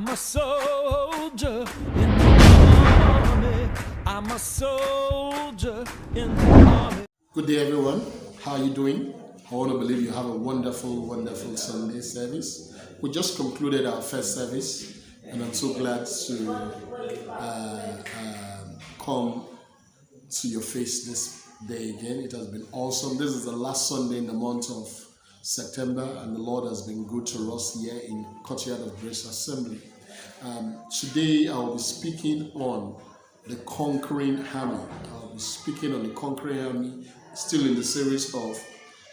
I'm a soldier in the army. I'm a soldier in the army. Good day, everyone. How are you doing? I want to believe you have a wonderful, wonderful Sunday service. We just concluded our first service, and I'm so glad to come to your face this day again. It has been awesome. This is the last Sunday in the month of September, and the Lord has been good to us here in Courtyard of Grace Assembly. Today, I will be speaking on the conquering army. I'll be speaking on the conquering army, still in the series of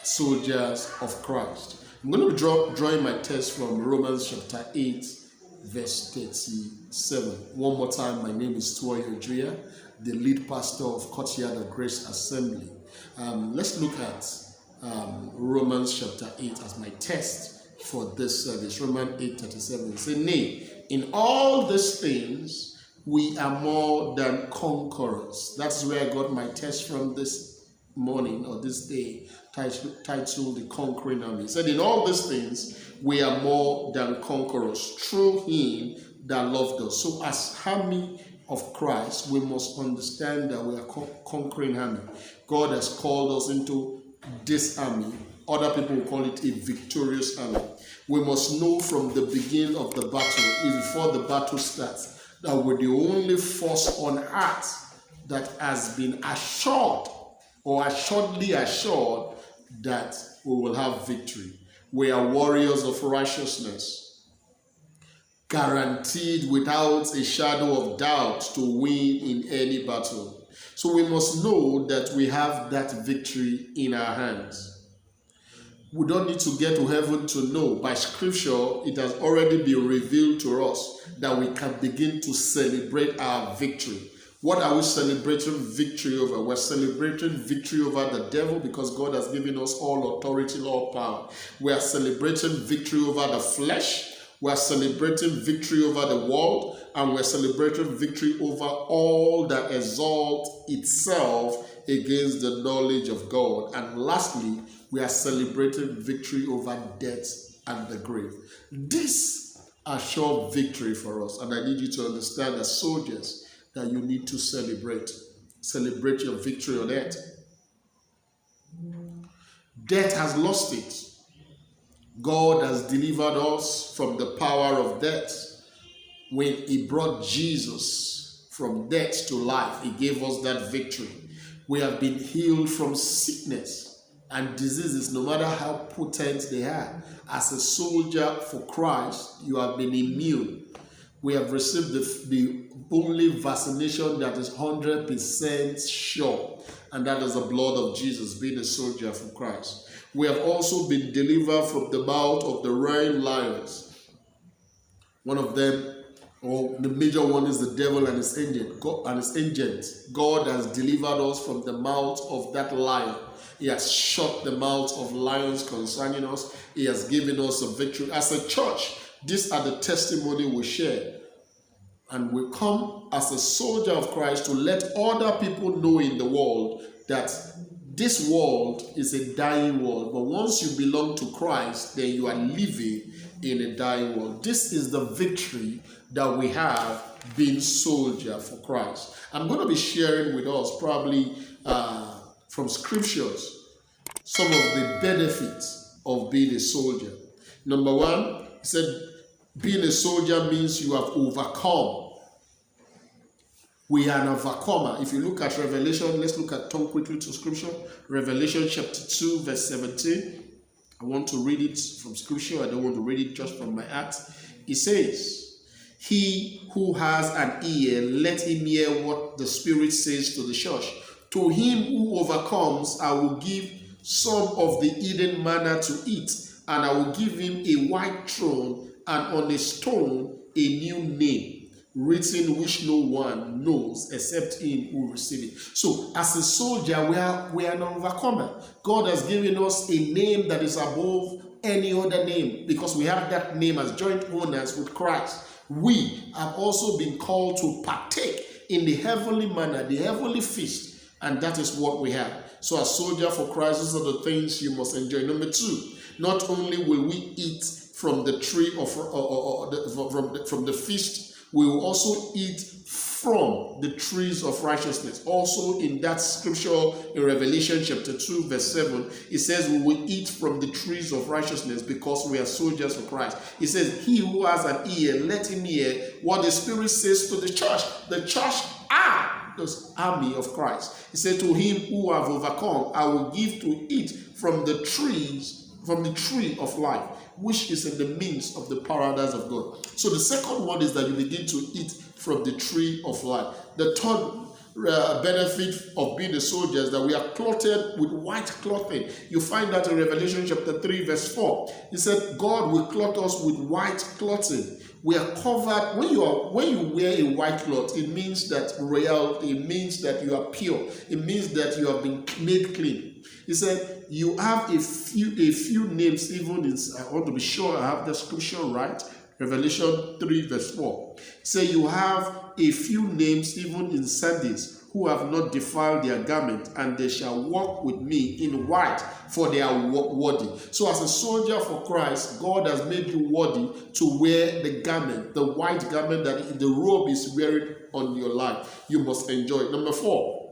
soldiers of Christ. I'm going to be drawing my text from Romans chapter 8, verse 37. One more time, my name is Tuoyo Juya, the lead pastor of Courtyard of Grace Assembly. Let's look at Romans chapter 8 as my text for this service. Romans 8:37 says, "Nay, in all these things we are more than conquerors." That's where I got my text from this morning or this day, titled The Conquering Army. It said, "In all these things we are more than conquerors through him that loved us." So as army of Christ, we must understand that we are conquering army. God has called us into this army. Other people will call it a victorious army. We must know from the beginning of the battle, even before the battle starts, that we're the only force on earth that has been assured or assuredly assured that we will have victory. We are warriors of righteousness, guaranteed without a shadow of doubt to win in any battle. So we must know that we have that victory in our hands. We don't need to get to heaven to know. By scripture, it has already been revealed to us that we can begin to celebrate our victory. What are we celebrating victory over? We're celebrating victory over the devil because God has given us all authority, all power. We are celebrating victory over the flesh. We are celebrating victory over the world, and we're celebrating victory over all that exalts itself against the knowledge of God. And lastly, we are celebrating victory over death and the grave. This are sure victory for us, and I need you to understand as soldiers that you need to celebrate. Celebrate your victory on earth. Death has lost it. God has delivered us from the power of death. When he brought Jesus from death to life, he gave us that victory. We have been healed from sickness and diseases, no matter how potent they are. As a soldier for Christ, you have been immune. We have received the only vaccination that is 100% sure, and that is the blood of Jesus, being a soldier for Christ. We have also been delivered from the mouth of the roaring lions. One of them, or the major one, is the devil and his agents. God has delivered us from the mouth of that lion. He has shut the mouth of lions concerning us. He has given us a victory. As a church, these are the testimony we share. And we come as a soldier of Christ to let other people know in the world that this world is a dying world. But once you belong to Christ, then you are living in a dying world. This is the victory that we have being soldier for Christ. I'm going to be sharing with us probably from scriptures some of the benefits of being a soldier. Number one, he said, being a soldier means you have overcome. We are an overcomer. If you look at Revelation, let's turn quickly to scripture. Revelation chapter 2, verse 17. I want to read it from scripture. I don't want to read it just from my heart. It says, "He who has an ear, let him hear what the Spirit says to the church. To him who overcomes, I will give some of the hidden manna to eat, and I will give him a white throne, and on a stone a new name written, which no one knows except him who receives it." So as a soldier, we are an overcomer. God has given us a name that is above any other name because we have that name as joint owners with Christ. We have also been called to partake in the heavenly manna, the heavenly feast, and that is what we have. So as soldier for Christ, these are the things you must enjoy. Number two, Not only will we eat from the tree of from the feast, we will also eat from the trees of righteousness. Also in that scripture in Revelation chapter 2 verse 7, it says we will eat from the trees of righteousness because we are soldiers for Christ. It says, he who has an ear, let him hear what the Spirit says to the church. The church are the army of Christ. He said, to him who have overcome, I will give to eat from the tree of life, which is in the midst of the paradise of God. So the second one is that you begin to eat from the tree of life. The third benefit of being a soldier is that we are clothed with white clothing. You find that in Revelation chapter 3 verse 4. He said, God will clothe us with white clothing. We are covered. When you wear a white cloth, it means that royalty, it means that you are pure, it means that you have been made clean. He said, you have a few names, even in, I want to be sure I have the scripture right. Revelation 3 verse 4. Say, you have a few names even in Sardis who have not defiled their garment, and they shall walk with me in white, for they are worthy. So as a soldier for Christ, God has made you worthy to wear the garment, the white garment that the robe is wearing on your life. You must enjoy it. Number 4.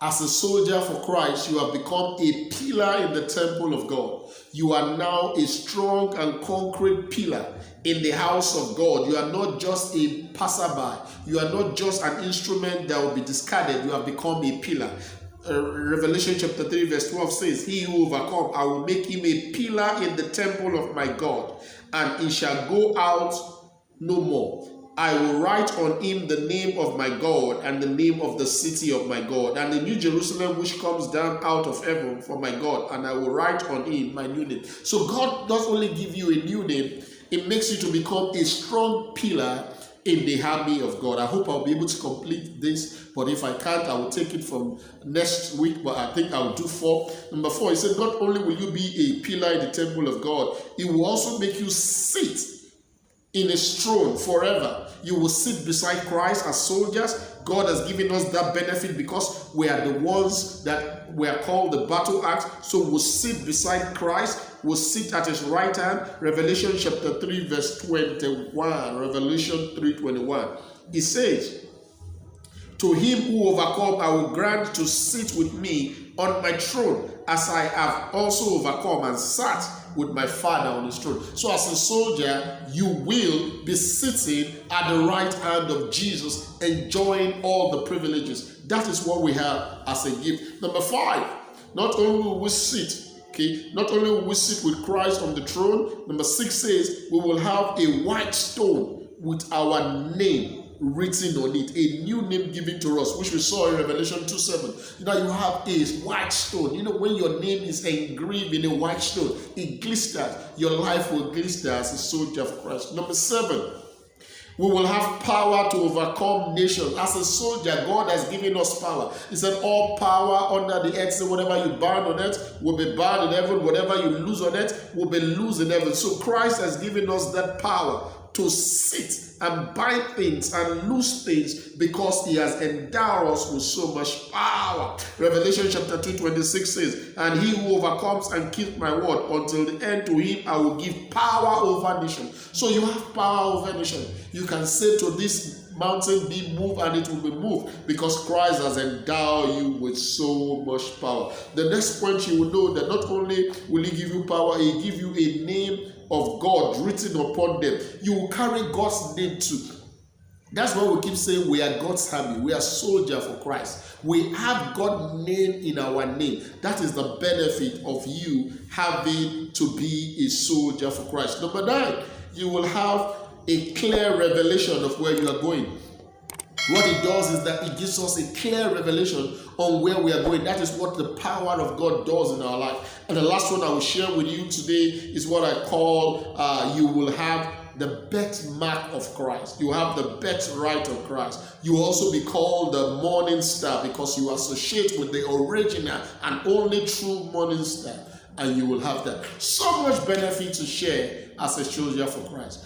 As a soldier for Christ, you have become a pillar in the temple of God. You are now a strong and concrete pillar in the house of God. You are not just a passerby. You are not just an instrument that will be discarded. You have become a pillar. Revelation chapter 3 verse 12 says, he who overcome, I will make him a pillar in the temple of my God, and he shall go out no more. I will write on him the name of my God and the name of the city of my God, and the new Jerusalem which comes down out of heaven for my God, and I will write on him my new name. So God does only give you a new name, it makes you to become a strong pillar in the army of God. I hope I'll be able to complete this, but if I can't, I will take it from next week, but I think I'll do 4. Number 4, he said, not only will you be a pillar in the temple of God, it will also make you sit in his throne forever. You will sit beside Christ as soldiers. God has given us that benefit because we are the ones that we are called the battle axe. So we'll sit beside Christ. We'll sit at his right hand. Revelation chapter 3 verse 21. Revelation 3:21. It says, to him who overcome, I will grant to sit with me on my throne, as I have also overcome and sat with my Father on his throne. So as a soldier, you will be sitting at the right hand of Jesus, enjoying all the privileges. That is what we have as a gift. Number 5, not only will we sit, not only will we sit with Christ on the throne. Number 6 says, we will have a white stone with our name written on it, a new name given to us, which we saw in Revelation 2:7. You have a white stone. When your name is engraved in a white stone, it glisters. Your life will glister as a soldier of Christ. Number 7, we will have power to overcome nations. As a soldier, God has given us power. He said, all power under the earth, so whatever you bind on earth will be bound in heaven, whatever you lose on earth will be loose in heaven. So Christ has given us that power to sit and bind things and loose things, because he has endowed us with so much power. Revelation chapter 2:26 says, and he who overcomes and keeps my word until the end, to him I will give power over nations. So you have power over nations. You can say to this mountain, be moved, and it will be moved, because Christ has endowed you with so much power. The next point, you will know that not only will he give you power, he give you a name of God written upon them. You will carry God's name too. That's why we keep saying we are God's army. We are soldiers for Christ. We have God's name in our name. That is the benefit of you having to be a soldier for Christ. Number 9, you will have a clear revelation of where you are going. What it does is that it gives us a clear revelation on where we are going. That is what the power of God does in our life. And the last one I will share with you today is what I call, you will have the birthmark of Christ. You have the birthright of Christ. You will also be called the morning star, because you associate with the original and only true morning star. And you will have that. So much benefit to share as a soldier for Christ.